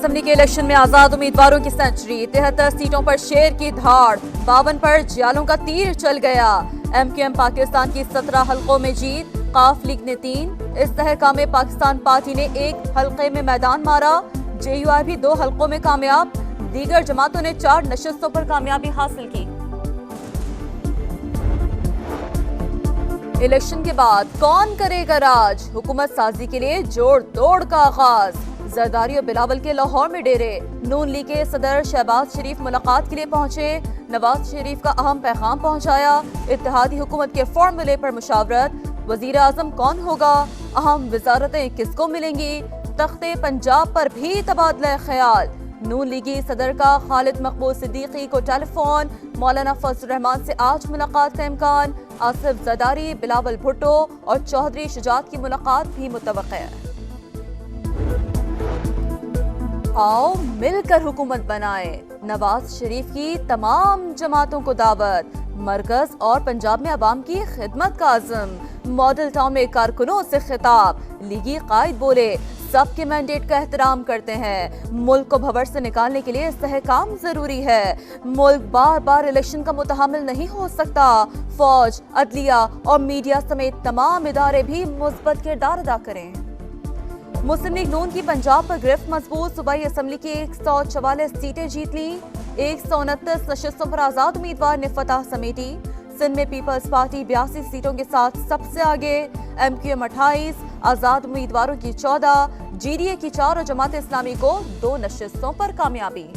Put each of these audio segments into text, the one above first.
Assembly के election में आजाद उम्मीदवारों की सेंचुरी, 73 सीटों पर शेर की धाड़, 52 पर जियालों का तीर चल गया। एमक्यूएम पाकिस्तान की 17 हलकों में जीत, काफ लीग ने 3। इस्तेहकाम पाकिस्तान पार्टी ने 1 हलके में मैदान मारा, जेयूआई भी 2 हलकों में कामयाब। दीगर जमातों ने 4 नशिस्तों पर कामयाबी हासिल की। इलेक्शन के बाद कौन करेगा राज, हुकूमत साजी के लिए जोड़ तोड़ का आगाज। जरदारी और बिलावल के लाहौर में डेरे, नून लीग के सदर शहबाज शरीफ मुलाकात के लिए पहुंचे, नवाज शरीफ का अहम पैगाम पहुंचाया। इत्तेहादी हुकूमत के फॉर्मूले पर मुशावरत, वजीर आजम कौन होगा, अहम वजारतें किसको मिलेंगी, तख्ते पंजाब पर भी तबादला ख्याल। नून लीगी सदर का खालिद मकबूल सिद्दीकी को टेलीफोन, मौलाना फजल रहमान से आज मुलाकात का इम्कान। आसिफ जरदारी, बिलावल भुट्टो और चौधरी शुजात की मुलाकात भी मुतवक्किह है। आओ मिलकर हुकूमत बनाए, नवाज शरीफ की तमाम जमातों को दावत। मरकज और पंजाब में अवाम की खिदमत का आज़म, मॉडल टाउन में कारकुनों से खिताब। लीगी कायद बोले, सबके मैंडेट का एहतराम करते हैं, मुल्क को भंवर से निकालने के लिए इस्तेहकाम जरूरी है। मुल्क बार बार इलेक्शन का मुतहम्मिल नहीं हो सकता। फौज, अदलिया और मीडिया समेत तमाम इदारे भी मुस्बत किरदार अदा करें। मुस्लिम लीग नून की पंजाब पर गिरफ्त मजबूत, सूबाई असम्बली की 144 सीटें जीत ली, 129 नशिस्तों पर आजाद उम्मीदवार ने फतह समेटी। सिंध में पीपल्स पार्टी 82 सीटों के साथ सबसे आगे, एमक्यूएम 28, आजाद उम्मीदवारों की 14, जीडीए की 4 और जमात इस्लामी को 2 नशिस्तों पर कामयाबी।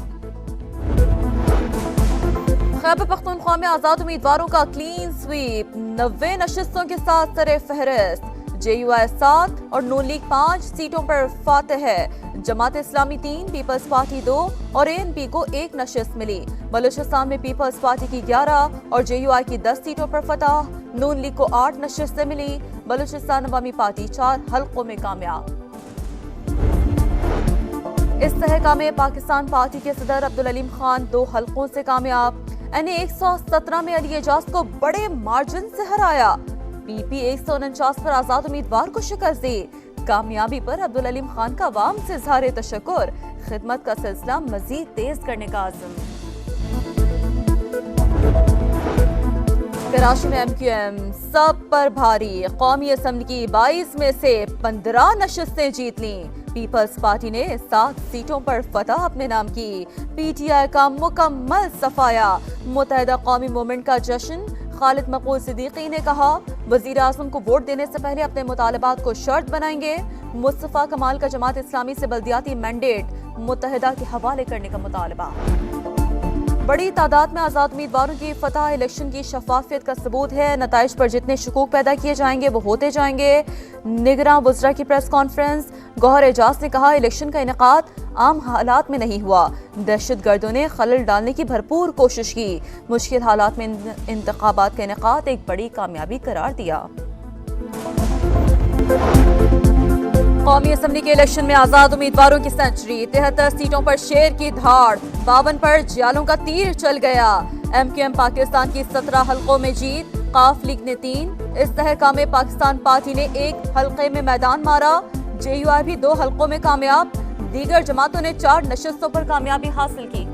खैबर पख्तूनख्वा में आजाद उम्मीदवारों का क्लीन स्वीप, 90 नशिस्तों के साथ सरे फहरिस्त। जेयूआई 7 और नून लीग 5 सीटों पर फातेह है, जमात इस्लामी 3, पीपल्स पार्टी 2 और एएनपी को 1 नशिस्त मिली। बलूचिस्तान में पीपल्स पार्टी की 11 और जेयूआई की 10 सीटों पर फतह, नून लीग को 8 नशिस्तें मिली। बलूचिस्तान अवामी पार्टी 4 हलकों में कामयाब। इस्तेहकाम पाकिस्तान पार्टी के सदर अब्दुल अलीम खान 2 हलकों से कामयाब। एनए 117 में अली एजाज को बड़े मार्जिन से हराया। पीपी 149 पर आजाद उम्मीदवार को शिकस्त दी। कामयाबी पर अब्दुल अलीम खान का अवाम से इज़हार तशक्कुर, खिदमत का सिलसिला मजीद तेज करने का आज़म। कराची में एमक्यूएम सब पर भारी, कौमी असम्बली की 22 में से 15 नशिस्तें जीत ली। पीपल्स पार्टी ने 7 सीटों पर फतह अपने नाम की। पीटीआई का मुकम्मल सफाया, मुत्तहिदा कौमी मूवमेंट का जश्न। खालिद मकबूल सिद्दीकी ने कहा, वजीर आजम को वोट देने से पहले अपने मुतालबात को शर्त बनाएंगे। मुस्तफा कमाल का जमात इस्लामी से बल्दियाती मैंडेट मुत्तहिदा के हवाले करने का मुतालबा। बड़ी तादाद में आजाद उम्मीदवारों की फतह इलेक्शन की शफाफियत का सबूत है। नताइज पर जितने शकूक पैदा किए जाएंगे वो होते जाएंगे। निगरान वज़रा की प्रेस कॉन्फ्रेंस, गौहर एजाज ने कहा, इलेक्शन का इनेकाद आम हालात में नहीं हुआ, दहशत गर्दों ने खलल डालने की भरपूर कोशिश की। मुश्किल हालात में इंतखाबात का इनेकाद एक बड़ी कामयाबी करार दिया। कौमी असम्बली के इलेक्शन में आजाद उम्मीदवारों की सेंचुरी, 73 सीटों पर शेर की धाड़, 52 पर जियालों का तीर चल गया। एमक्यूएम पाकिस्तान की 17 हलकों में जीत, काफ लीग ने 3। इस्तेहकाम पाकिस्तान पार्टी ने 1 हलके में मैदान मारा, जेयूआई भी 2 हलकों में कामयाब। दीगर जमातों ने 4 नशिस्तों पर कामयाबी हासिल की।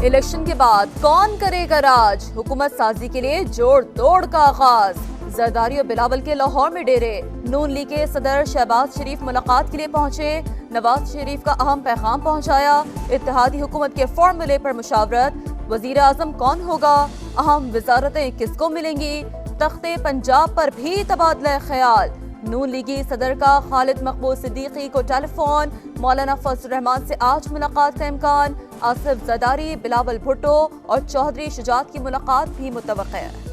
इलेक्शन के बाद कौन करेगा राज, हुकूमत साजी के लिए जोड़ तोड़ का आगाज। जरदारी और बिलावल के लाहौर में डेरे, नून लीग के सदर शहबाज शरीफ मुलाकात के लिए पहुंचे, नवाज शरीफ का अहम पैगाम पहुंचाया। इत्तेहादी हुकूमत के फॉर्मूले पर मुशावरत, वजीर आजम कौन होगा, अहम वजारतें किसको मिलेंगी, तख्ते पंजाब पर भी तबादला ख्याल। नून लीगी सदर का खालिद मकबूल सिद्दीकी को टेलीफोन, मौलाना फजल रहमान से आज मुलाकात का इम्कान। आसिफ जरदारी, बिलावल भुट्टो और चौधरी शुजात की मुलाकात भी मुतवक्किह है।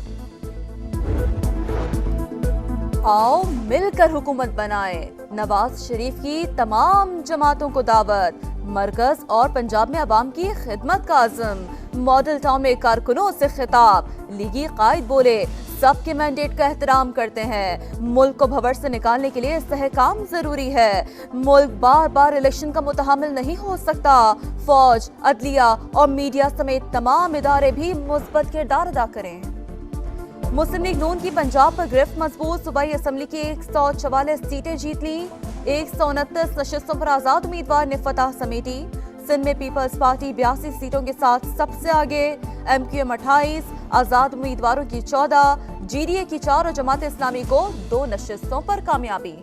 आओ मिलकर हुकूमत बनाए, नवाज शरीफ की तमाम जमातों को दावत। मरकज और पंजाब में अवाम की खिदमत का आज़म, मॉडल टाउन में कारकुनों से खिताब। लीगी कायद बोले, सबके मैंडेट का एहतराम करते हैं, मुल्क को भंवर से निकालने के लिए इस्तेहकाम जरूरी है। मुल्क बार बार इलेक्शन का मुतहम्मिल नहीं हो सकता। फौज, अदलिया और मीडिया समेत तमाम इदारे भी मुस्बत किरदार अदा करें। मुस्लिम लीग नून की पंजाब पर गिरफ्त मजबूत, सूबाई असम्बली की 144 सीटें जीत ली, 129 नशिस्तों पर आजाद उम्मीदवार ने फतह समेटी। सिंध में पीपल्स पार्टी 82 सीटों के साथ सबसे आगे। MQM 28, आजाद उम्मीदवारों की 14, GDA की 4 और जमात इस्लामी को 2 नशिस्तों पर कामयाबी।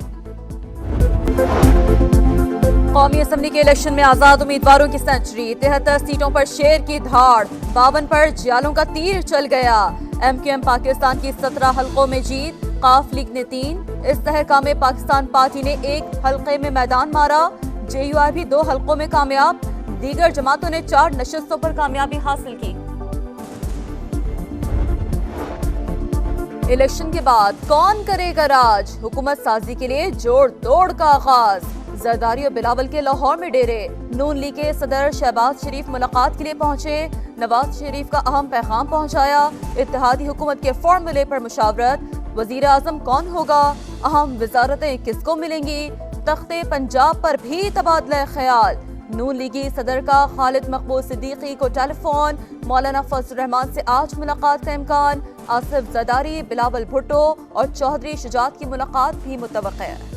कौमी असम्बली के इलेक्शन में आजाद उम्मीदवारों की सेंचुरी। 73 सीटों पर शेर की धाड़, 52 पर जियालों का तीर चल गया। MQM पाकिस्तान की 17 हलकों में जीत, काफ लीग ने 3। इस तहकाम में पाकिस्तान पार्टी ने 1 हलके में मैदान मारा। JUI भी 2 हलकों में कामयाब। दीगर जमातों ने 4 नशिस्तों पर कामयाबी हासिल की। इलेक्शन के बाद कौन करेगा राज, हुकूमत साजी के लिए जोड़ तोड़ का आगाज। जरदारी और बिलावल के लाहौर में डेरे। नून लीग के सदर शहबाज शरीफ मुलाकात के लिए पहुंचे। नवाज शरीफ का अहम पैगाम पहुंचाया। इत्तेहादी हुकूमत के फॉर्मूले पर मुशावरत। वजीर आजम कौन होगा, अहम वजारतें किसको मिलेंगी। तख्ते पंजाब पर भी तबादला ख्याल। नून लीगी सदर का खालिद मकबूल सिद्दीकी को टेलीफोन। मौलाना फजल रहमान से आज मुलाकात का इम्कान। आसिफ जरदारी, बिलावल भुट्टो और चौधरी शुजात की मुलाकात भी मुतवक्किह है।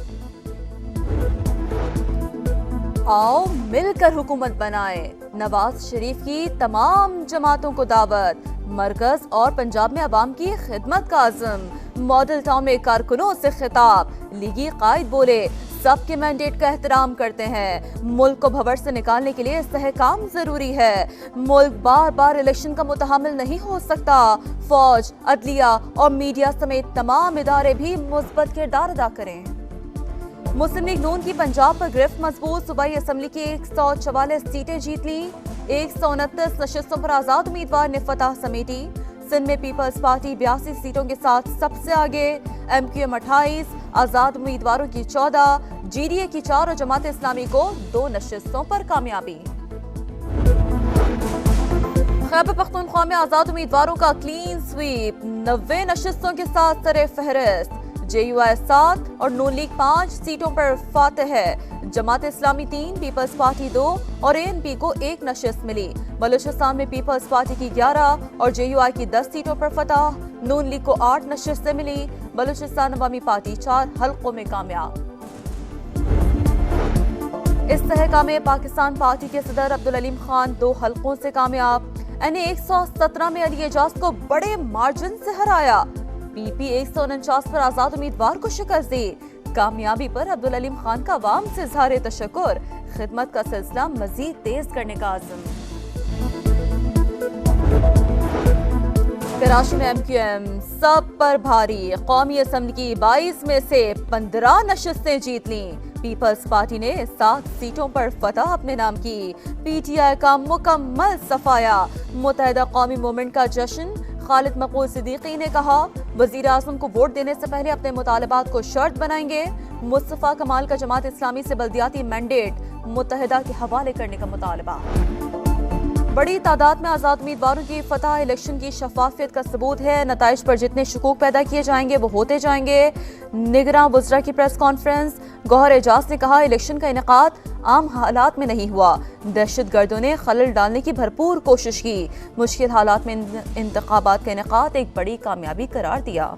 आओ मिलकर हुकूमत बनाए, नवाज शरीफ की तमाम जमातों को दावत। मरकज और पंजाब में अवाम की खिदमत का आज़म। मॉडल टाउन में कारकुनों से खिताब। लीगी कायद बोले, सबके मैंडेट का एहतराम करते हैं। मुल्क को भंवर से निकालने के लिए इस्तेहकाम जरूरी है। मुल्क बार बार इलेक्शन का मुतहम्मिल नहीं हो सकता। फौज, अदलिया और मीडिया समेत तमाम इदारे भी मुस्बत किरदार अदा करें। मुस्लिम लीग नून की पंजाब पर गिरफ्त मजबूत। सूबाई असम्बली की 144 सीटें जीत ली। 129 नशिस्तों पर आजाद उम्मीदवार ने फतह समेटी। सिंध में पीपल्स पार्टी 82 सीटों के साथ सबसे आगे। MQM 28, आजाद उम्मीदवारों की 14, GDA की 4 और जमात इस्लामी को 2 नशिस्तों पर कामयाबी। खैबर पख्तूनख्वा में आजाद उम्मीदवारों का क्लीन स्वीप, 90 नशिस्तों के साथ सरे फहरिस्त। JUI 7 और नून लीग 5 सीटों पर फातेह है। जमात इस्लामी 3, पीपल्स पार्टी 2 और ANP को 1 नशिस्त मिली। बलूचिस्तान में पीपल्स पार्टी की 11 और JUI की 10 सीटों पर फतह। नून लीग को 8 नशिस्तें मिली। बलूचिस्तान अवामी पार्टी 4 हलकों में कामयाब। इस तहकाम में पाकिस्तान पार्टी के सदर अब्दुल अलीम खान 2 हलकों से कामयाब। NA 117 में अली एजाज को बड़े मार्जिन से हराया। PP 149 पर आजाद उम्मीदवार को शिकस्त दी। कामयाबी पर अब्दुल अलीम खान का अवाम से इज़हार तशक्कुर। खिदमत का सिलसिला मजीद तेज करने का आज़म। कराची में MQM सब पर भारी। कौमी असम्बली की 22 में से 15 नशिस्तें जीत ली। पीपल्स पार्टी ने 7 सीटों पर फतह अपने नाम की। PTI का मुकम्मल सफाया। मुत्तहिदा कौमी मूवमेंट का जश्न। खालिद मकबूल सिद्दीकी ने कहा, वजीर आजम को वोट देने से पहले अपने मुतालबात को शर्त बनाएंगे। मुस्तफा कमाल का जमात इस्लामी से बल्दियाती मैंडेट मुत्तहिदा के हवाले करने का मुतालबा। बड़ी तादाद में आजाद उम्मीदवारों की फतह इलेक्शन की शफाफियत का सबूत है। नताइज पर जितने शुकूक पैदा किए जाएंगे वो होते जाएंगे। निगरान वज़रा की प्रेस कॉन्फ्रेंस। गौहर एजाज ने कहा, इलेक्शन का इनेकाद आम हालात में नहीं हुआ। दहशत गर्दों ने खलल डालने की भरपूर कोशिश की। मुश्किल हालात में इंतखाबात का इनेकाद एक बड़ी कामयाबी करार दिया।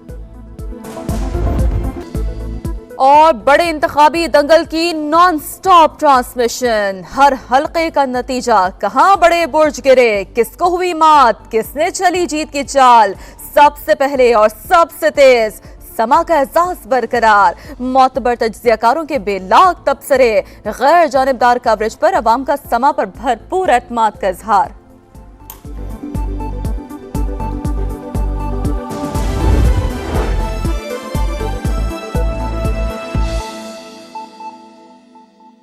और बड़े इंतखाबी दंगल की नॉन स्टॉप ट्रांसमिशन। हर हलके का नतीजा, कहां बड़े बुर्ज गिरे, किसको हुई मात, किसने चली जीत की चाल। सबसे पहले और सबसे तेज समा का एहसास बरकरार। मोतबर तज्जियाकारों के बेलाग तबसरे। गैर जानिबदार कवरेज पर अवाम का समा पर भरपूर एतमाद का इजहार।